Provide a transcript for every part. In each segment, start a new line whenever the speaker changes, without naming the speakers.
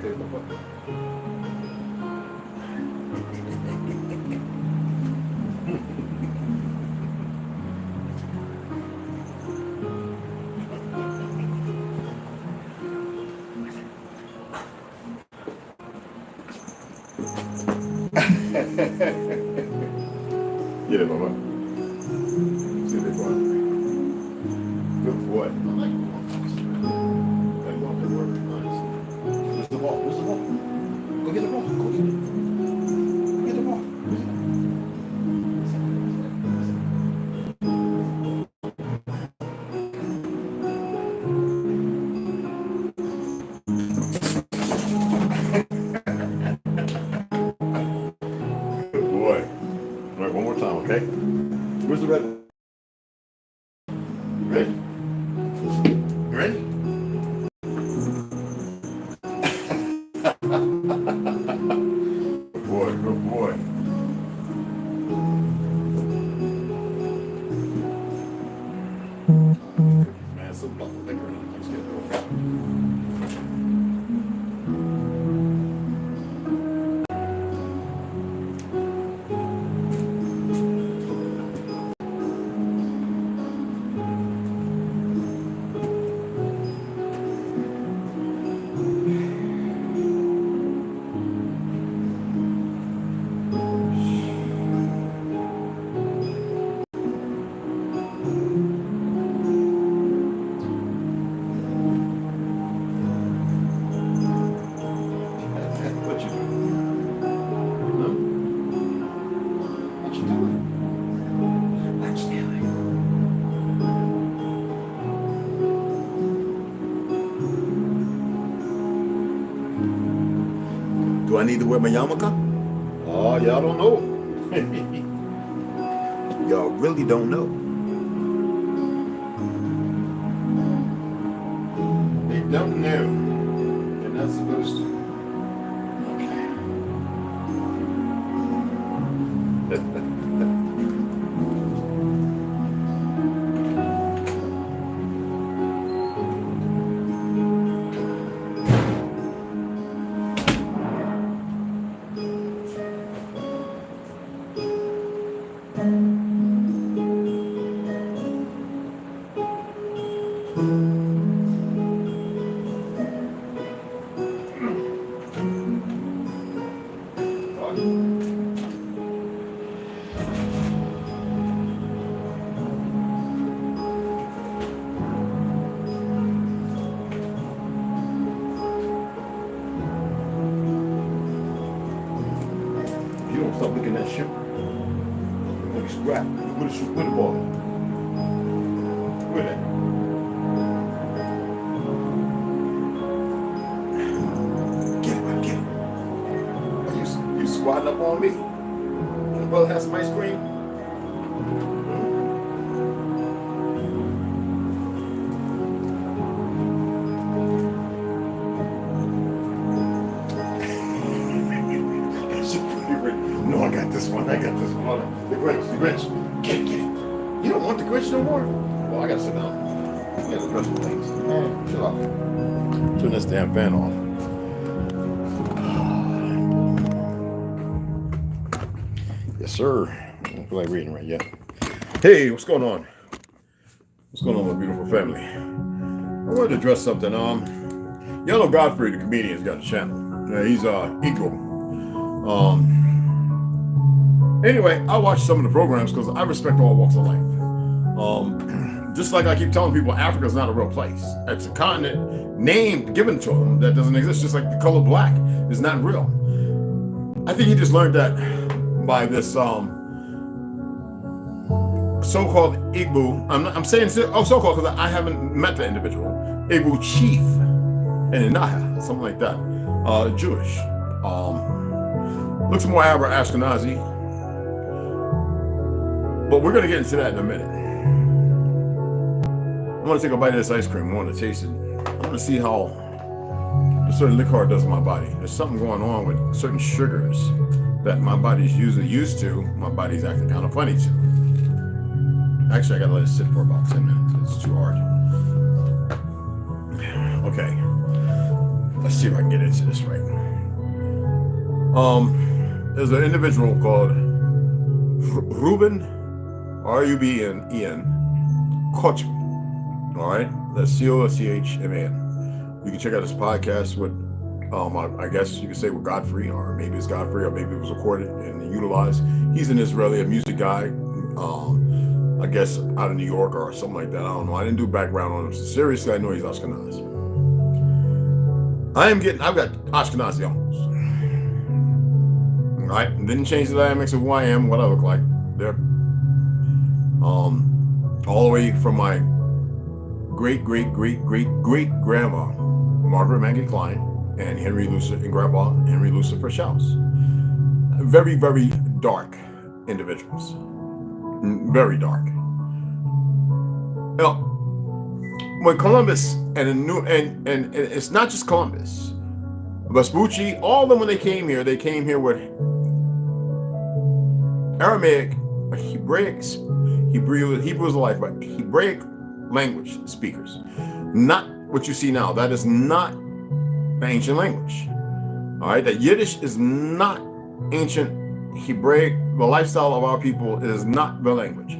Get it, Mama. See this one. Good boy. I like the ball. Where's the ball? Where's the ball? Go get the ball. Go get it. Go get the ball. Good boy. All right, one more time, okay? Where's the red? You ready? You ready? Good boy, good boy. Man, some buckle liquor in it. Let's get it over. Do I need to wear my yarmulke? Oh, y'all don't know. Y'all really don't know. They don't know. They're not supposed to. Stop looking at that ship. You're gonna be scrapped. With the ball. With it. Get it, get it. Are you squatting up on me? The brother has some ice cream? No, I got this one. The Grinch. Get it. You don't want the Grinch no more? Well, I gotta sit down. I gotta brush my legs. Chill out. Turn this damn fan off. Yes, sir. I don't feel like reading right yet. Hey, what's going on? What's going on, my beautiful family? I wanted to address something. Y'all know Godfrey, the comedian, has got a channel. He's equal. Anyway, I watch some of the programs because I respect all walks of life. Just like I keep telling people, Africa's not a real place. It's a continent named, given to them, that doesn't exist. Just like the color black is not real. I think he just learned that by this so-called Igbo. I'm saying so-called because I haven't met the individual. Igbo chief in Inaha, something like that. Jewish. Looks more Arab or Ashkenazi. But we're going to get into that in a minute. I want to take a bite of this ice cream. I want to taste it. I want to see how a certain liquor does in my body. There's something going on with certain sugars that my body's usually used to. My body's acting kind of funny to. Actually, I got to let it sit for about 10 minutes. It's too hard. Okay. Let's see if I can get into this right. There's an individual called Ruben, R-U-B-N-E-N, Kochman. All right, that's C-O-C-H-M-A-N. You can check out his podcast with, I guess you could say with Godfrey, or maybe it's Godfrey, or maybe it was recorded and utilized. He's an Israeli, a music guy, I guess out of New York or something like that. I don't know. I didn't do background on him. So seriously, I know he's Ashkenazi. I've got Ashkenazi uncles. All right, didn't change the dynamics of who I am, what I look like. They're all the way from my great grandma, Margaret Maggie Klein, and Henry Lucifer, and Grandpa Henry Lucifer Schaus. Very, very dark individuals. Very dark. Now, when Columbus and it's not just Columbus, Vespucci, all of them, when they came here with Aramaic, Hebrew is life, but Hebraic language speakers. Not what you see now. That is not the ancient language. All right, that Yiddish is not ancient Hebraic. The lifestyle of our people is not the language.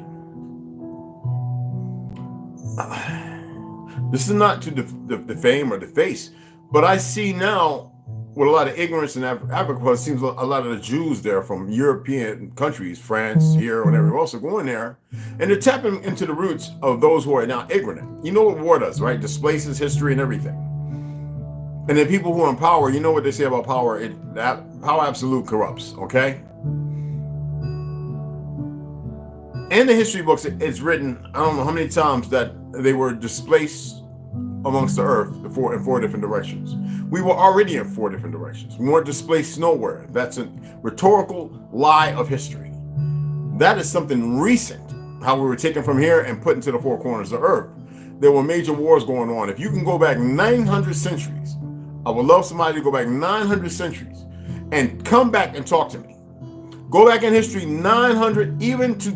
This is not to defame or deface, but I see now with a lot of ignorance in Africa, because it seems a lot of the Jews there from European countries, France, here, and everywhere else, are going there, and they're tapping into the roots of those who are now ignorant. You know what war does, right? Displaces history and everything. And then people who are in power, you know what they say about power, power absolute corrupts, okay? In the history books, it's written, I don't know how many times, that they were displaced amongst the earth in 4 different directions. We were already in 4 different directions. We weren't displaced nowhere. That's a rhetorical lie of history. That is something recent, how we were taken from here and put into the 4 corners of earth. There were major wars going on. If you can go back 900 centuries, I would love somebody to go back 900 centuries and come back and talk to me. Go back in history 900, even to,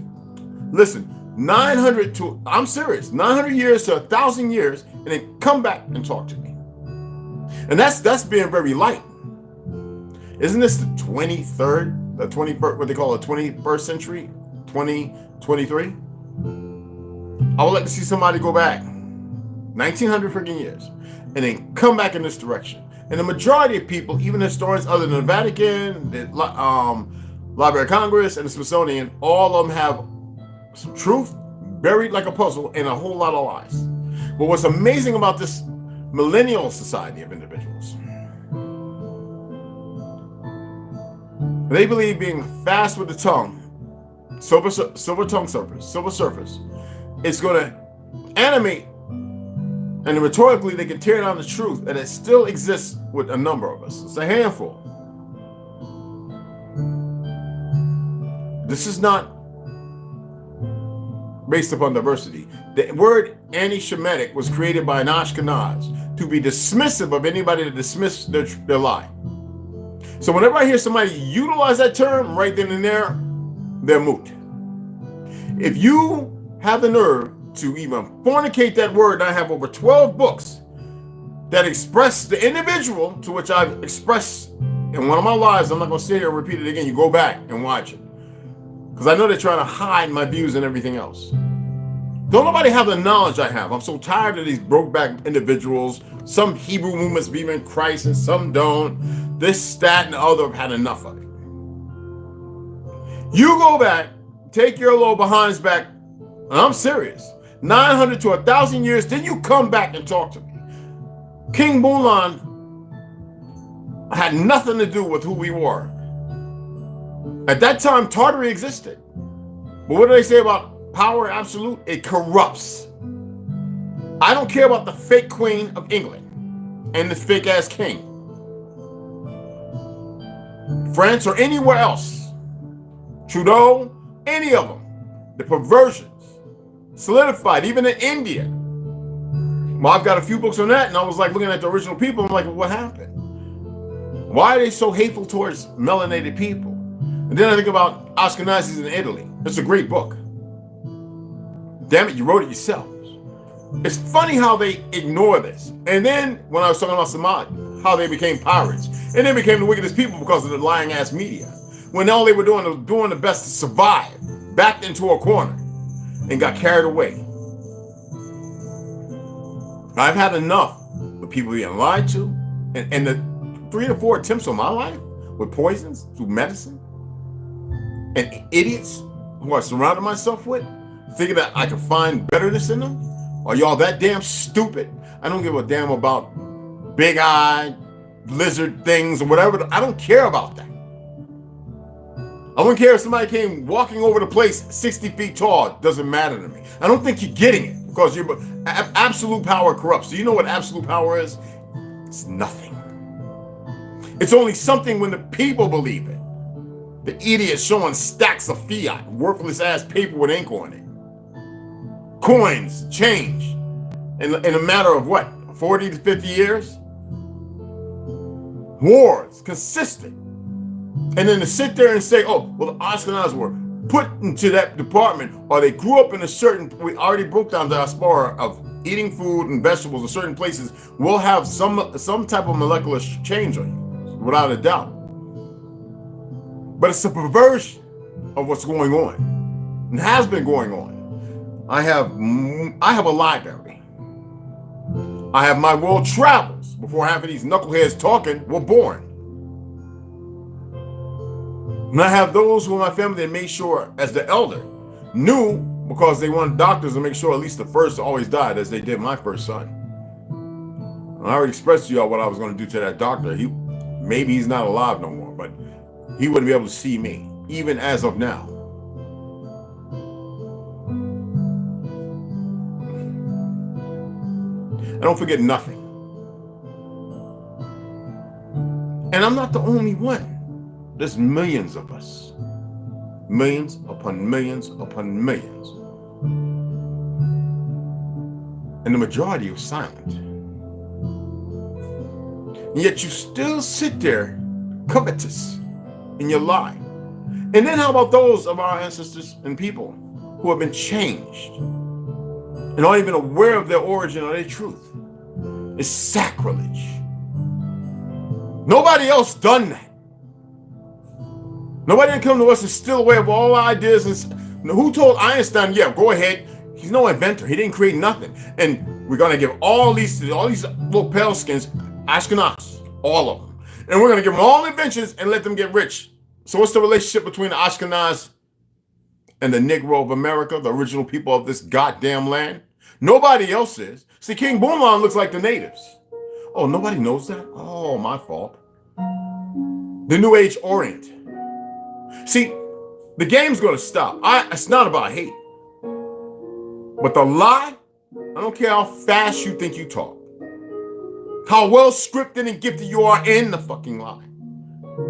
listen, 900 to, I'm serious, 900 years to 1,000 years, and then come back and talk to me. And that's being very light. Isn't this the 23rd, the 21st, what they call the 21st century, 2023? I would like to see somebody go back 1,900 freaking years and then come back in this direction. And the majority of people, even historians other than the Vatican, the Library of Congress, and the Smithsonian, all of them have some truth buried like a puzzle and a whole lot of lies. But what's amazing about this millennial society of individuals, they believe being fast with the tongue, silver surface, it's going to animate, and rhetorically they can tear down the truth, and it still exists with a number of us. It's a handful. This is not based upon diversity. The word anti-Shemitic was created by an Ashkenaz to be dismissive of anybody that dismissed their lie. So whenever I hear somebody utilize that term right then and there, they're moot. If you have the nerve to even fornicate that word, and I have over 12 books that express the individual to which I've expressed in one of my lives, I'm not going to sit here and repeat it again. You go back and watch it. Because I know they're trying to hide my views and everything else. Don't nobody have the knowledge I have. I'm so tired of these broke back individuals. Some Hebrew movements believe in Christ and some don't. This, that, and the other have had enough of it. You go back, take your little behinds back, and I'm serious, 900 to 1,000 years, then you come back and talk to me. King Bulan had nothing to do with who we were. At that time, Tartary existed. But what do they say about power absolute? It corrupts. I don't care about the fake queen of England and the fake ass king. France or anywhere else. Trudeau, any of them. The perversions. Solidified, even in India. Well, I've got a few books on that, and I was like looking at the original people, I'm like, well, what happened? Why are they so hateful towards melanated people? And then I think about Ashkenazis in Italy. It's a great book. Damn it, you wrote it yourself. It's funny how they ignore this. And then when I was talking about Samad, how they became pirates. And they became the wickedest people because of the lying ass media. When all they were doing was doing the best to survive, backed into a corner, and got carried away. I've had enough of people being lied to, and the 3 to 4 attempts on my life with poisons through medicine, and idiots who I surrounded myself with, thinking that I could find betterness in them. Are y'all that damn stupid? I don't give a damn about big-eyed lizard things or whatever. I don't care about that. I wouldn't care if somebody came walking over the place 60 feet tall. It doesn't matter to me. I don't think you're getting it because absolute power corrupts. Do you know what absolute power is? It's nothing. It's only something when the people believe it. The idiots showing stacks of fiat, worthless ass paper with ink on it. Coins, change, in a matter of what, 40 to 50 years? Wars, consistent. And then to sit there and say, oh, well, the Ashkenazi were put into that department, or they grew up in a certain, we already broke down the diaspora of eating food and vegetables in certain places, will have some type of molecular change on you, without a doubt. But it's a perversion of what's going on, and has been going on. I have a library. I have my world travels before half of these knuckleheads talking were born. And I have those who in my family that made sure, as the elder, knew because they wanted doctors to make sure at least the first always died, as they did my first son. And I already expressed to y'all what I was going to do to that doctor. Maybe he's not alive no more, but he wouldn't be able to see me, even as of now. I don't forget nothing. And I'm not the only one. There's millions of us. Millions upon millions upon millions. And the majority are silent. And yet you still sit there covetous in your lie. And then how about those of our ancestors and people who have been changed and aren't even aware of their origin or their truth? It's sacrilege. Nobody else done that. Nobody didn't come to us and steal away of all our ideas. And who told Einstein, yeah, go ahead. He's no inventor. He didn't create nothing. And we're going to give all these little pale skins, Ashkenazi, all of them. And we're going to give them all inventions and let them get rich. So what's the relationship between the Ashkenazi and the Negro of America, the original people of this goddamn land? Nobody else is. See, King Boomlan looks like the natives. Oh, nobody knows that? Oh, my fault. The New Age Orient. See, the game's going to stop. It's not about hate. But the lie, I don't care how fast you think you talk, how well scripted and gifted you are in the fucking lie.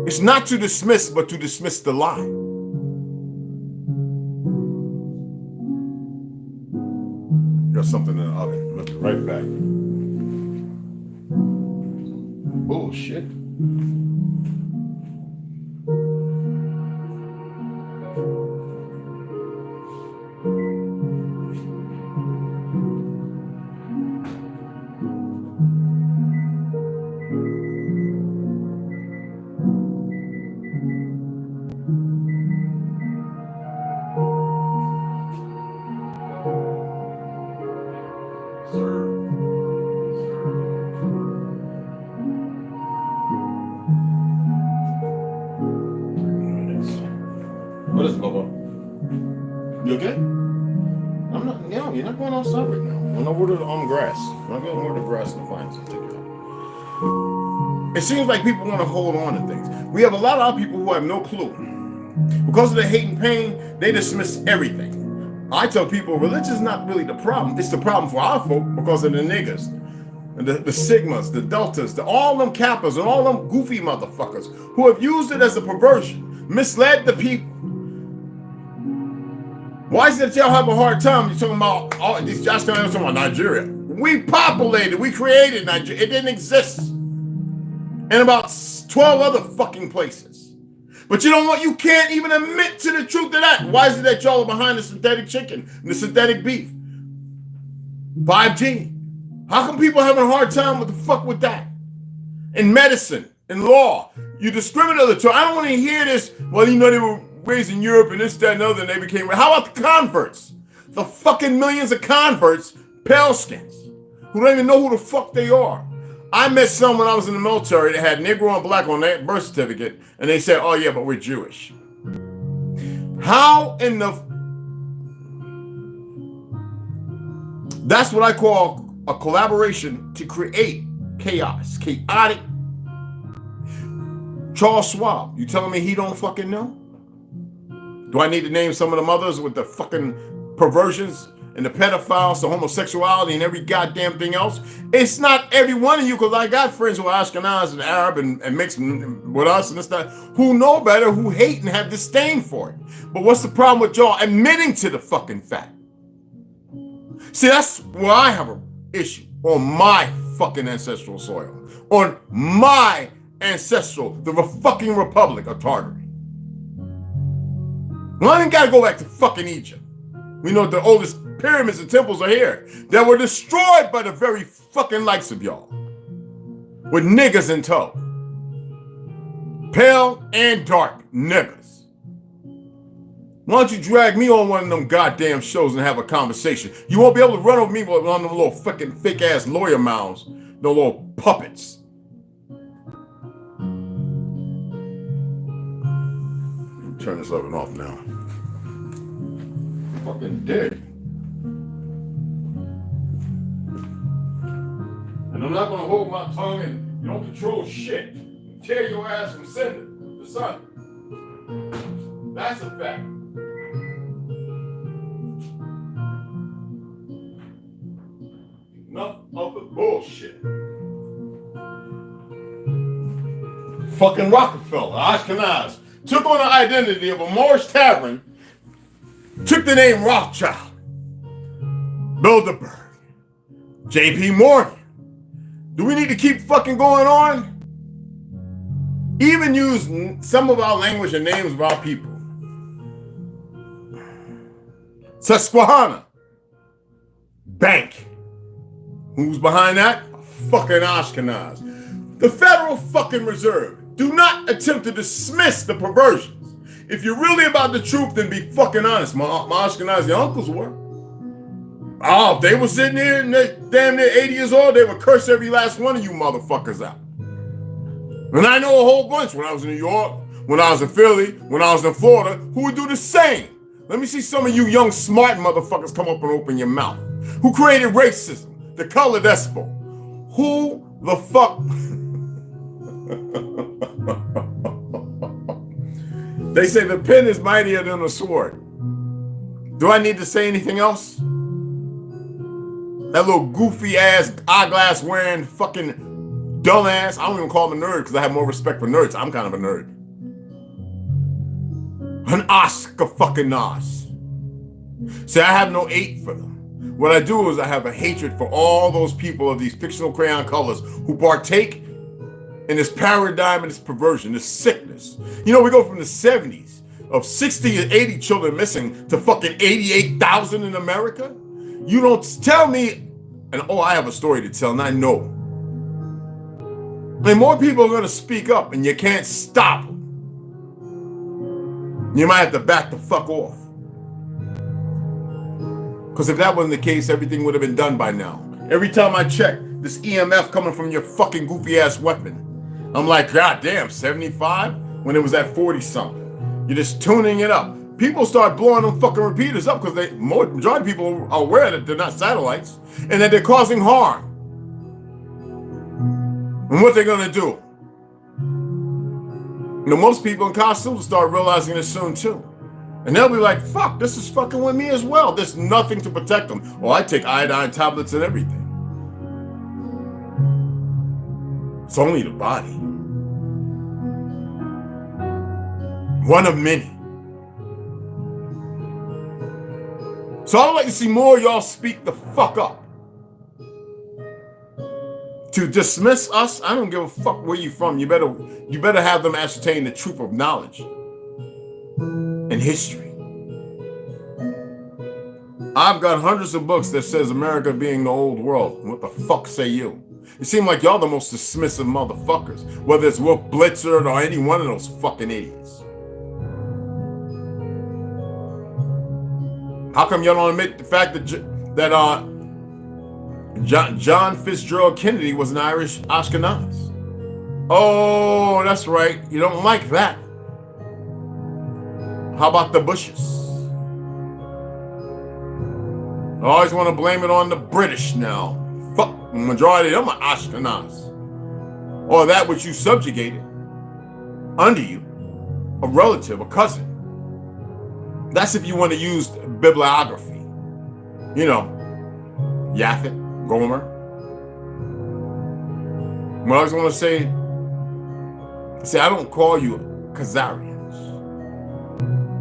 It's not to dismiss, but to dismiss the lie. Got something in the oven. I'll be right back. Bullshit. What is it, Bubba? You okay? I'm not. No, you're not going outside right now. I'm gonna order on grass. I'm not gonna order grass and find something. It seems like people want to hold on to things. We have a lot of people who have no clue. Because of the hate and pain, they dismiss everything. I tell people religion is not really the problem. It's the problem for our folk because of the niggas. And the sigmas, the deltas, all them kappas, and all them goofy motherfuckers who have used it as a perversion, misled the people. Why is it that y'all have a hard time? You're talking about all these Ashkenazi, talking about Nigeria. We populated, we created Nigeria. It didn't exist. And about 12 other fucking places. But you know what? You can't even admit to the truth of that. Why is it that y'all are behind the synthetic chicken and the synthetic beef? 5G. How come people having a hard time with the fuck with that? In medicine, in law, you discriminate. I don't want to hear this. Well, you know, they were raised in Europe and this, that, and other, and they became. How about the converts? The fucking millions of converts, pale skins, who don't even know who the fuck they are. I met some when I was in the military that had Negro and Black on their birth certificate, and they said, oh yeah, but we're Jewish. How in the... That's what I call a collaboration to create chaos, chaotic. Charles Schwab, you telling me he don't fucking know? Do I need to name some of the mothers with the fucking perversions and the pedophiles, the homosexuality, and every goddamn thing else? It's not every one of you, because I got friends who are Ashkenazi and Arab and mixed with us and this, that, who know better, who hate and have disdain for it. But what's the problem with y'all admitting to the fucking fact? See, that's where I have an issue, on my fucking ancestral soil, on my ancestral, the fucking Republic of Tartary. Well, I ain't gotta go back to fucking Egypt. We know the oldest pyramids and temples are here that were destroyed by the very fucking likes of y'all, with niggas in tow. Pale and dark niggas. Why don't you drag me on one of them goddamn shows and have a conversation? You won't be able to run over me with one of them little fucking fake ass lawyer mouths, no little puppets. Turn this oven off now. Fucking dick. And I'm not gonna hold my tongue, and you don't control shit. Tear your ass from cinder to sun. That's a fact. Enough of the bullshit. Fucking Rockefeller, Ashkenazi, took on the identity of a Moorish tavern, took the name Rothschild, Bilderberg, J.P. Morgan. Do we need to keep fucking going on? Even use some of our language and names of our people. Susquehanna Bank. Who's behind that? Fucking Ashkenazi. The Federal fucking Reserve. Do not attempt to dismiss the perversions. If you're really about the truth, then be fucking honest. My Ashkenazi uncles were. Oh, if they were sitting there and they damn near 80 years old, they would curse every last one of you motherfuckers out. And I know a whole bunch when I was in New York, when I was in Philly, when I was in Florida, who would do the same. Let me see some of you young smart motherfuckers come up and open your mouth. Who created racism? The colored espo. Who the fuck? They say the pen is mightier than the sword. Do I need to say anything else? That little goofy ass eyeglass wearing fucking dull ass. I don't even call him a nerd because I have more respect for nerds. I'm kind of a nerd. An Oscar fucking Nas. See, I have no hate for them. What I do is I have a hatred for all those people of these fictional crayon colors who partake in this paradigm and this perversion, this sickness. You know, we go from the 70s of 60 and 80 children missing to fucking 88,000 in America. You don't tell me, and oh, I have a story to tell, and I know. And more people are going to speak up, and you can't stop them. You might have to back the fuck off. Because if that wasn't the case, everything would have been done by now. Every time I check this EMF coming from your fucking goofy ass weapon, I'm like, God damn, 75? When it was at 40 something. You're just tuning it up. People start blowing them fucking repeaters up because majority of people are aware that they're not satellites and that they're causing harm. And what they're gonna do? You know, most people in costumes start realizing this soon too. And they'll be like, fuck, this is fucking with me as well. There's nothing to protect them. Well, I take iodine tablets and everything. It's only the body. One of many. So I'd like to see more of y'all speak the fuck up. To dismiss us, I don't give a fuck where you from. You better have them ascertain the truth of knowledge and history. I've got hundreds of books that says America being the old world. What the fuck say you? It seems like y'all the most dismissive motherfuckers, whether it's Wolf Blitzer or any one of those fucking idiots. How come y'all don't admit the fact that John Fitzgerald Kennedy was an Irish Ashkenazi? Oh, that's right. You don't like that. How about the Bushes? I always want to blame it on the British now. Fuck, the majority of them are Ashkenazi. Or that which you subjugated under you, a relative, a cousin. That's if you want to use bibliography. You know, Yaphet, Gomer. What I always want to say, I don't call you Khazarians.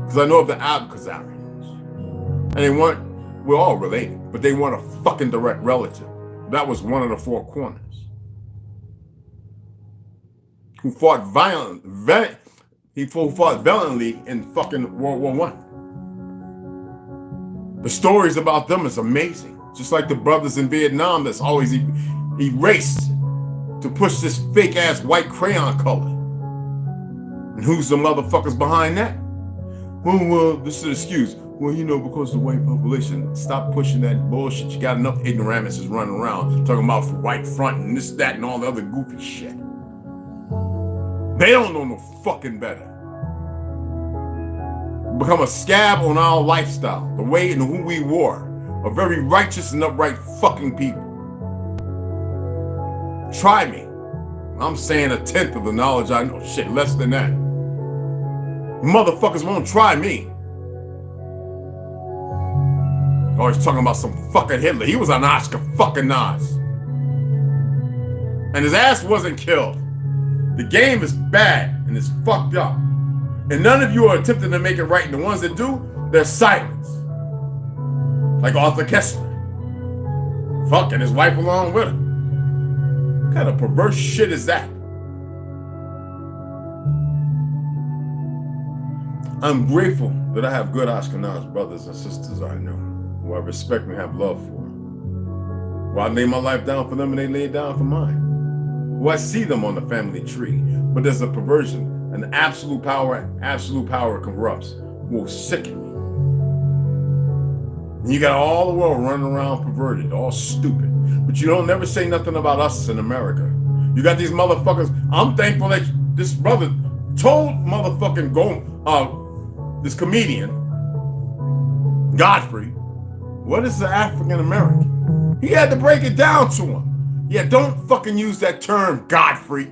Because I know of the Khazarians. And we're all related, but they want a fucking direct relative. That was one of the four corners. Who fought valiantly in fucking World War I. The stories about them is amazing. Just like the brothers in Vietnam that's always erased to push this fake ass white crayon color. And who's the motherfuckers behind that? Well, this is an excuse. Well, you know, because the white population, stop pushing that bullshit. You got enough ignoramuses running around talking about white front and this, that, and all the other goofy shit. They don't know no fucking better. Become a scab on our lifestyle, the way and who we were, a very righteous and upright fucking people. Try me. I'm saying 1/10 of the knowledge I know. Shit, less than that. Motherfuckers won't try me. Always talking about some fucking Hitler. He was an Ashkenazi. And his ass wasn't killed. The game is bad and it's fucked up. And none of you are attempting to make it right. And the ones that do, they're silenced. Like Arthur Kessler. Fucking his wife along with him. What kind of perverse shit is that? I'm grateful that I have good Ashkenazi brothers and sisters I know, who I respect and have love for. Who I lay my life down for them and they lay it down for mine. Who I see them on the family tree. But there's a perversion, an absolute power corrupts, will sicken me. And you got all the world running around perverted, all stupid. But you don't never say nothing about us in America. You got these motherfuckers. I'm thankful that this brother told motherfucking this comedian, Godfrey, what is the African American? He had to break it down to him. Yeah, don't fucking use that term, Godfrey.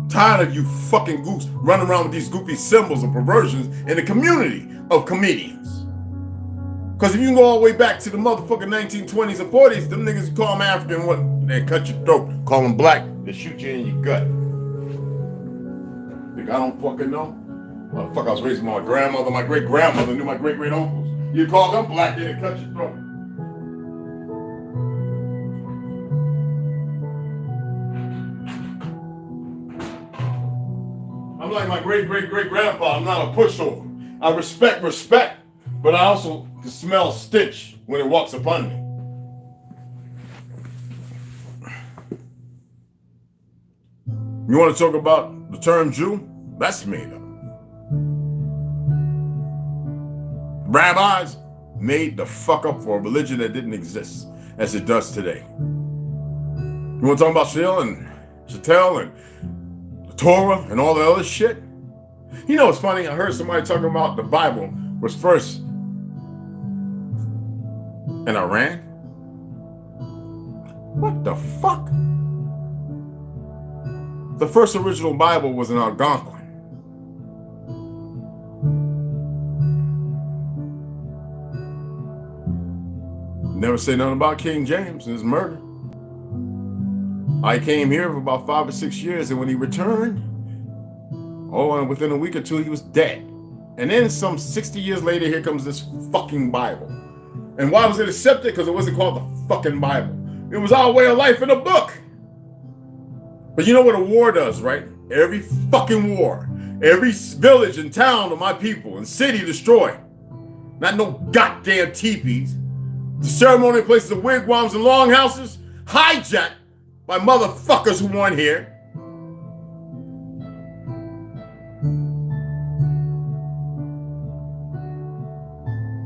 Tired of you fucking goofs running around with these goofy symbols of perversions in the community of comedians. Because if you can go all the way back to the motherfucking 1920s and 40s, them niggas you call them African, what? They cut your throat. Call them black, they shoot you in your gut. Think I don't fucking know? Motherfucker, I was raised by my grandmother, my great-grandmother knew my great-great-uncles. You call them black, they cut your throat. I'm like my great-great-great-grandpa. I'm not a pushover. I respect, but I also can smell stench when it walks upon me. You want to talk about the term Jew? That's made up. Rabbis made the fuck up for a religion that didn't exist as it does today. You want to talk about Shil and Chattel and the Torah and all the other shit? You know, it's funny. I heard somebody talking about the Bible was first in Iran. What the fuck? The first original Bible was in Algonquin. Never say nothing about King James and his murder. I came here for about 5 or 6 years, and when he returned, and within a week or two, he was dead. And then some 60 years later, here comes this fucking Bible. And why was it accepted? Because it wasn't called the fucking Bible. It was our way of life in a book. But you know what a war does, right? Every fucking war, every village and town of my people and city destroyed. not no goddamn teepees. The ceremonial places of wigwams and longhouses hijacked by motherfuckers who weren't here.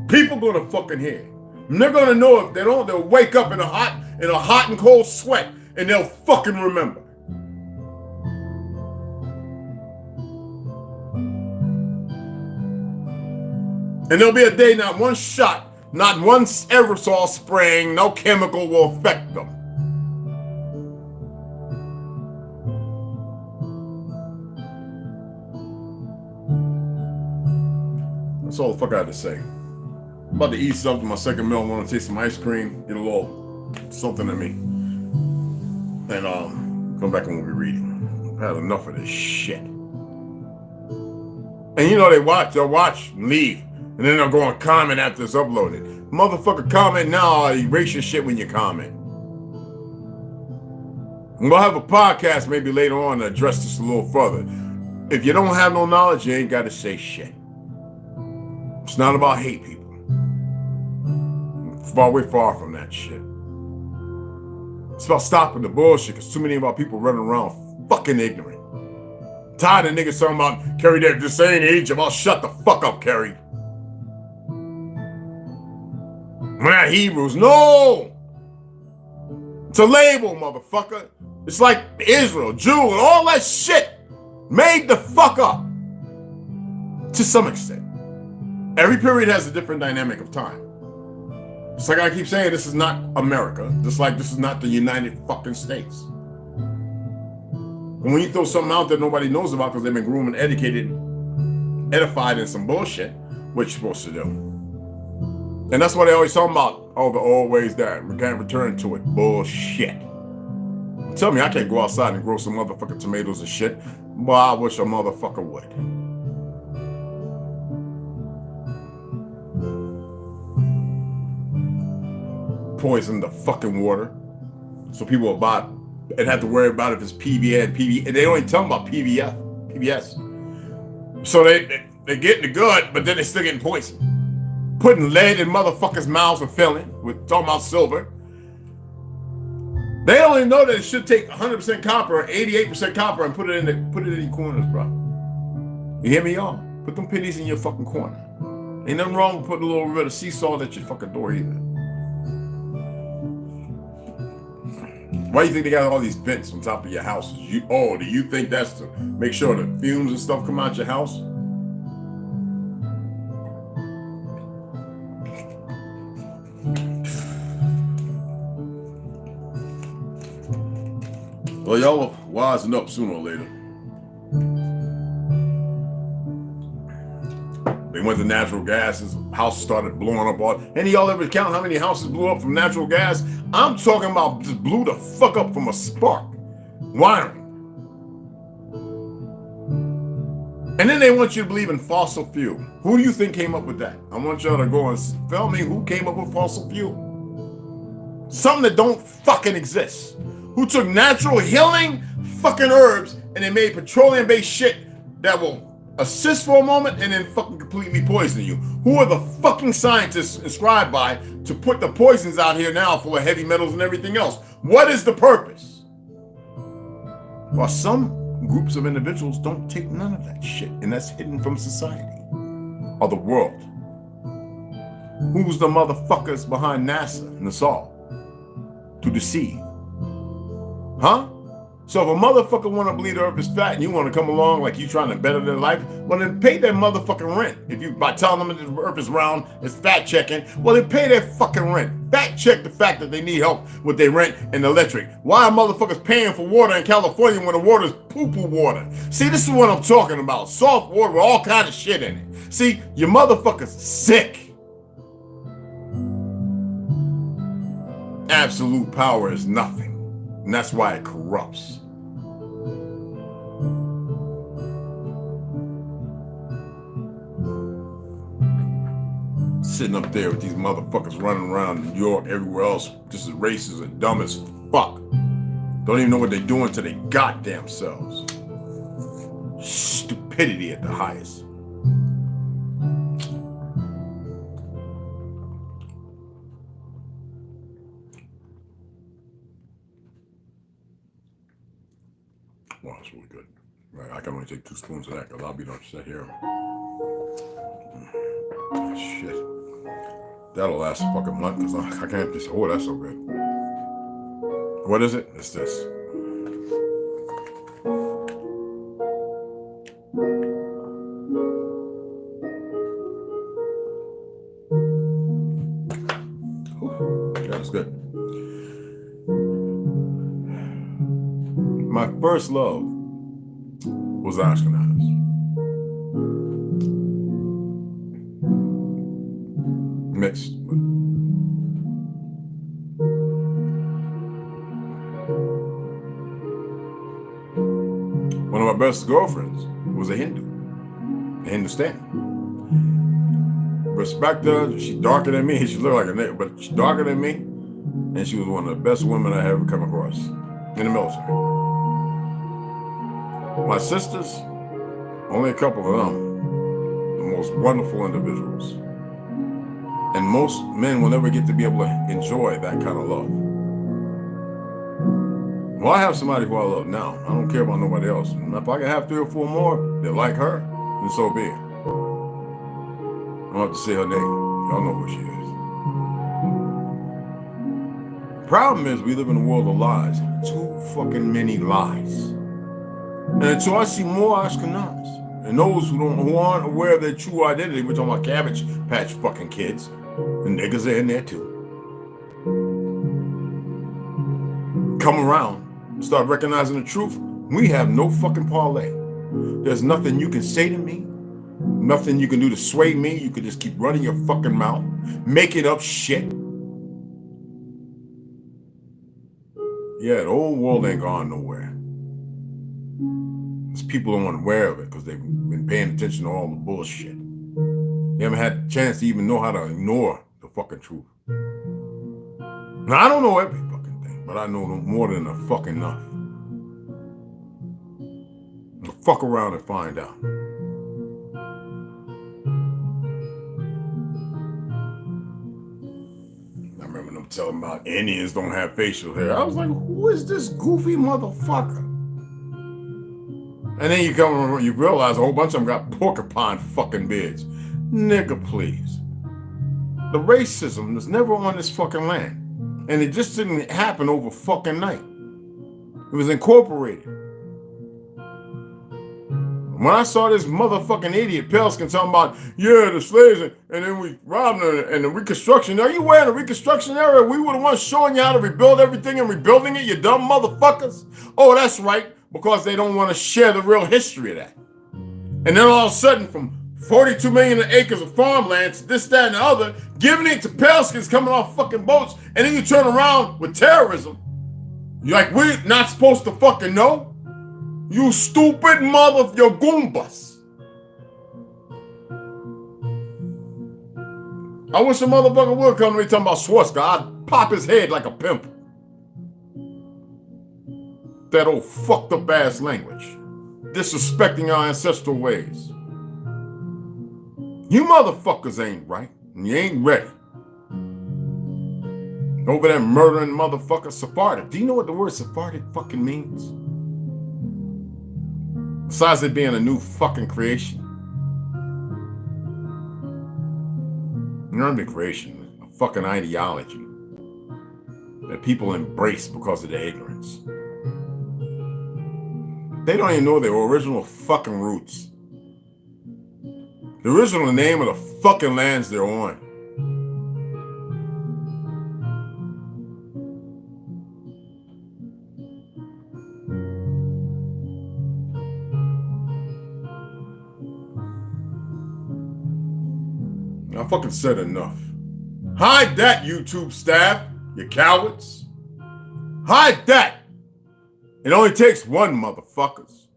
People gonna fucking hear. And they're gonna know if they don't, they'll wake up in a hot and cold sweat and they'll fucking remember. And there'll be a day not one shot, not one aerosol spraying, no chemical will affect them. That's all the fuck I had to say. I'm about to eat something, my second meal. I want to taste some ice cream, get a little something to me. And come back and we'll be reading. I've had enough of this shit. And you know they'll watch, and leave. And then they'll go and comment after it's uploaded. Motherfucker, comment now, or erase your shit when you comment. And we'll have a podcast maybe later on to address this a little further. If you don't have no knowledge, you ain't got to say shit. It's not about hate people. Far from that shit. It's about stopping the bullshit, because too many of our people running around fucking ignorant. Tired of niggas talking about, Kerry, they're just saying Egypt. I'll shut the fuck up, Kerry. We're not Hebrews. No! It's a label, motherfucker. It's like Israel, Jew, and all that shit made the fuck up. To some extent. Every period has a different dynamic of time. Just like I keep saying, this is not America. Just like this is not the United fucking States. And when you throw something out that nobody knows about because they've been groomed and educated, edified in some bullshit, what you supposed to do? And that's what they always talk about. Oh, the old ways that we can't return to it. Bullshit. Tell me I can't go outside and grow some motherfucking tomatoes and shit. Boy, I wish a motherfucker would. Poison the fucking water, so people will buy and have to worry about if it's PBA and PB. And they don't even tell them about PBS. So they getting the good, but then they still getting poisoned. Putting lead in motherfuckers' mouths and filling with talking about silver. They don't even know that it should take 100% copper or 88% copper and put it in your corners, bro. You hear me, y'all? Put them pennies in your fucking corner. Ain't nothing wrong with putting a little bit of sea salt at your fucking door either. Why do you think they got all these vents on top of your houses? Do you think that's to make sure the fumes and stuff come out your house? Well, y'all are wising up sooner or later. They went to natural gas, his house started blowing up. Any of y'all ever count how many houses blew up from natural gas? I'm talking about just blew the fuck up from a spark. Wiring. And then they want you to believe in fossil fuel. Who do you think came up with that? I want y'all to go and tell me who came up with fossil fuel. Something that don't fucking exist. Who took natural healing fucking herbs and they made petroleum-based shit that will assist for a moment and then fucking completely poison you. Who are the fucking scientists inscribed by to put the poisons out here now full of heavy metals and everything else? What is the purpose? While some groups of individuals don't take none of that shit, and that's hidden from society or the world. Who's the motherfuckers behind NASA and us all to deceive? Huh? So if a motherfucker want to believe the earth is fat and you want to come along like you trying to better their life, well then pay their motherfucking rent. If you by telling them that the earth is round, it's fat checking, well then pay their fucking rent. Fact check the fact that they need help with their rent and electric. Why are motherfuckers paying for water in California when the water is poo-poo water? See, this is what I'm talking about. Soft water with all kind of shit in it. See, your motherfuckers sick. Absolute power is nothing. And that's why it corrupts. Sitting up there with these motherfuckers running around New York, everywhere else, just as racist and dumb as fuck. Don't even know what they're doing to their goddamn selves. Stupidity at the highest. Wow, it's really good. Right, I can only take 2 spoons of that because I'll be done sit here. Oh, shit. That'll last a fucking month because I can't just. Oh, that's so good. What is it? It's this. That's good. My first love was Ashkenazi. Mixed. One of my best girlfriends was a Hindu, a Hindustani. Respect her, she's darker than me. She looked like a nigga, but she's darker than me. And she was one of the best women I ever come across in the military. My sisters, only a couple of them, the most wonderful individuals. And most men will never get to be able to enjoy that kind of love. Well, I have somebody who I love now. I don't care about nobody else. And if I can have 3 or 4 more that like her, then so be it. I don't have to say her name. Y'all know who she is. The problem is we live in a world of lies. Too fucking many lies. And until I see more Ashkenazis, and those who aren't aware of their true identity, we're talking about Cabbage Patch fucking kids, and niggas are in there too, come around, start recognizing the truth, we have no fucking parlay. There's nothing you can say to me, nothing you can do to sway me. You can just keep running your fucking mouth, making up shit. Yeah, the old world ain't gone nowhere. Because people aren't aware of it because they've been paying attention to all the bullshit. They haven't had a chance to even know how to ignore the fucking truth. Now, I don't know every fucking thing, but I know more than a fucking enough. Fuck around and find out. I remember them telling about Indians don't have facial hair. I was like, who is this goofy motherfucker? And then you realize a whole bunch of them got porcupine fucking beards. Nigga, please. The racism was never on this fucking land. And it just didn't happen over fucking night. It was incorporated. When I saw this motherfucking idiot Pelskin talking about, yeah, the slaves, and then we robbed them, and the Reconstruction. Are you aware of the Reconstruction era? We were the ones showing you how to rebuild everything and rebuilding it, you dumb motherfuckers. Oh, that's right, because they don't want to share the real history of that. And then all of a sudden, from 42 million acres of farmland, this, that, and the other, giving it to Pelskins coming off fucking boats, and then you turn around with terrorism. You're like, we're not supposed to fucking know? You stupid mother of your goombas. I wish a motherfucker would come to me talking about Schwarzkopf. I'd pop his head like a pimple. That old fucked up ass language. Disrespecting our ancestral ways. You motherfuckers ain't right. And you ain't ready. Over there murdering motherfucker Sephardic. Do you know what the word Sephardic fucking means? Besides it being a new fucking creation. Not a creation, a fucking ideology that people embrace because of their ignorance. They don't even know their original fucking roots. The original name of the fucking lands they're on. I fucking said enough. Hide that, YouTube staff, you cowards. Hide that. It only takes one, motherfuckers.